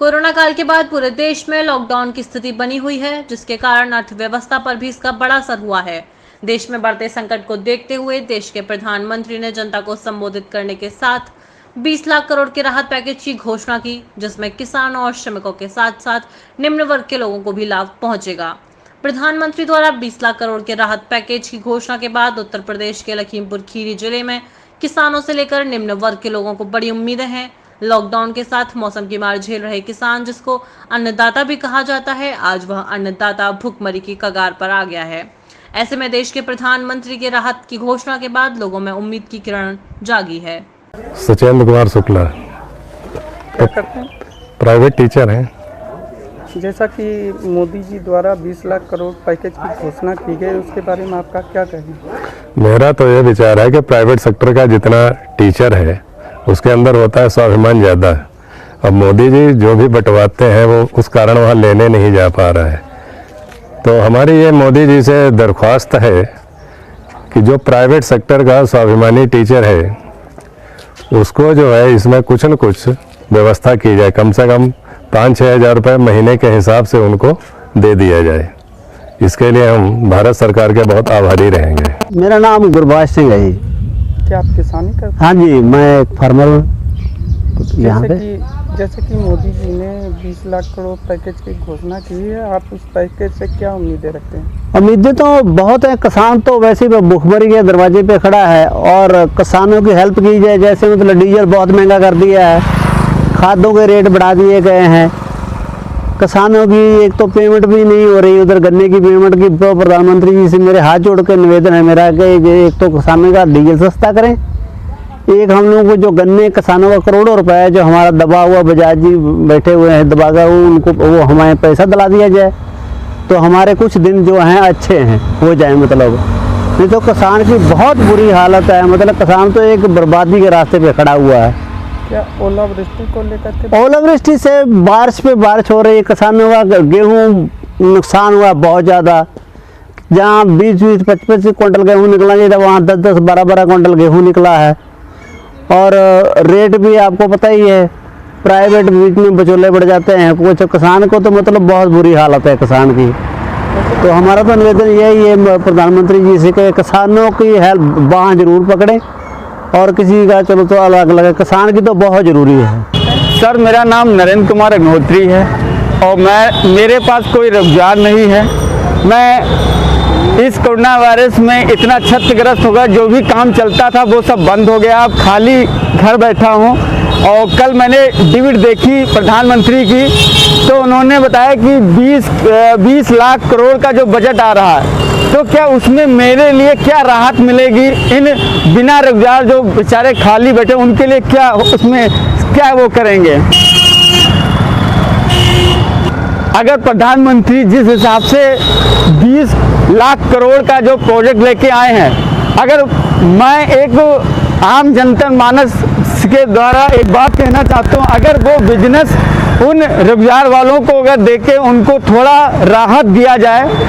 Corona काल के बाद पूरे देश में लॉकडाउन की स्थिति बनी हुई है, जिसके कारण अर्थव्यवस्था पर भी इसका बड़ा असर हुआ है। देश में बढ़ते संकट को देखते हुए देश के प्रधानमंत्री ने जनता को संबोधित करने के साथ 20 लाख करोड़ के राहत पैकेज की घोषणा की, जिसमें किसानों और श्रमिकों के साथ साथ निम्न वर्ग के लोगों को भी लाभ पहुंचेगा। प्रधानमंत्री द्वारा 20 लाख करोड़ के राहत पैकेज की घोषणा के बाद उत्तर प्रदेश के लखीमपुर खीरी जिले में किसानों से लेकर निम्न वर्ग के लोगों को बड़ी उम्मीदें हैं। लॉकडाउन के साथ मौसम की मार झेल रहे किसान, जिसको अन्नदाता भी कहा जाता है, आज वह अन्नदाता भुखमरी की कगार पर आ गया है। ऐसे में देश के प्रधानमंत्री के राहत की घोषणा के बाद लोगों में उम्मीद की किरण जागी है। सचेंद्र कुमार शुक्ला क्या करते हैं? प्राइवेट टीचर हैं। जैसा कि मोदी जी द्वारा 20 लाख करोड़ पैकेज की घोषणा की गई, उसके बारे में आपका क्या कहना? मेरा तो यह विचार है कि प्राइवेट सेक्टर का जितना टीचर है उसके अंदर होता है स्वाभिमान ज़्यादा है। अब मोदी जी जो भी बंटवाते हैं वो उस कारण वहाँ लेने नहीं जा पा रहा है। तो हमारी ये मोदी जी से दरख्वास्त है कि जो प्राइवेट सेक्टर का स्वाभिमानी टीचर है उसको जो है इसमें कुछ न कुछ व्यवस्था की जाए, कम से कम 5-6 हज़ार रुपये महीने के हिसाब से उनको दे दिया जाए। इसके लिए हम भारत सरकार के बहुत आभारी रहेंगे। मेरा नाम गुरबाज सिंह है। क्या आप किसानी करते हैं? हाँ जी, मैं एक फार्मर हूँ यहाँ पे। जैसे कि मोदी जी ने 20 लाख करोड़ पैकेज की घोषणा की है, आप उस पैकेज से क्या उम्मीदें रखते हैं? उम्मीदें तो बहुत है। किसान तो वैसे ही भुखमरी के दरवाजे पे खड़ा है और किसानों की हेल्प की जाए। जैसे मतलब डीजल बहुत महंगा कर दिया है, खादों के रेट बढ़ा दिए गए हैं, किसानों की एक तो पेमेंट भी नहीं हो रही, उधर गन्ने की पेमेंट की। तो प्रधानमंत्री जी से मेरे हाथ जोड़ कर निवेदन है मेरा कि एक तो किसानों का डीजल सस्ता करें, एक हम लोगों को जो गन्ने किसानों का करोड़ों रुपए है जो हमारा दबा हुआ बजाज जी बैठे हुए हैं दबाकर, उनको वो हमें पैसा दिला दिया जाए तो हमारे कुछ दिन जो हैं अच्छे हैं हो जाए। मतलब नहीं तो किसान की बहुत बुरी हालत है। मतलब किसान तो एक बर्बादी के रास्ते पे खड़ा हुआ है। क्या ओलावृष्टि को लेकर के? ओलावृष्टि से बारिश पे बारिश हो रही है, किसानों का गेहूँ नुकसान हुआ बहुत ज़्यादा। जहाँ 20-20, 25 क्विंटल गेहूँ निकलना चाहिए था वहाँ 10-10, 12-12 क्विंटल गेहूँ निकला है। और रेट भी आपको पता ही है, प्राइवेट बीच में बचोले बढ़ जाते हैं कुछ। किसान को तो मतलब बहुत बुरी हालत है किसान की। तो हमारा तो निवेदन यही है प्रधानमंत्री जी से कि किसानों की हेल्प बाँह जरूर पकड़ें और किसी का चलो तो अलग अलग है, किसान की तो बहुत ज़रूरी है। सर, मेरा नाम नरेंद्र कुमार अग्निहोत्री है और मेरे पास कोई रोजगार नहीं है। मैं इस कोरोना वायरस में इतना क्षतिग्रस्त होगा, जो भी काम चलता था वो सब बंद हो गया। अब खाली घर बैठा हूँ। और कल मैंने डिबेट देखी प्रधानमंत्री की, तो उन्होंने बताया कि 20 लाख करोड़ का जो बजट आ रहा है, तो क्या उसमें मेरे लिए क्या राहत मिलेगी? इन बिना रोजगार जो बेचारे खाली बैठे उनके लिए क्या उसमें क्या वो करेंगे? अगर प्रधानमंत्री जिस हिसाब से 20 लाख करोड़ का जो प्रोजेक्ट लेके आए हैं, अगर मैं एक आम जनता मानस के द्वारा एक बात कहना चाहता हूँ, अगर वो बिजनेस उन रोजगार वालों को अगर देके उनको थोड़ा राहत दिया जाए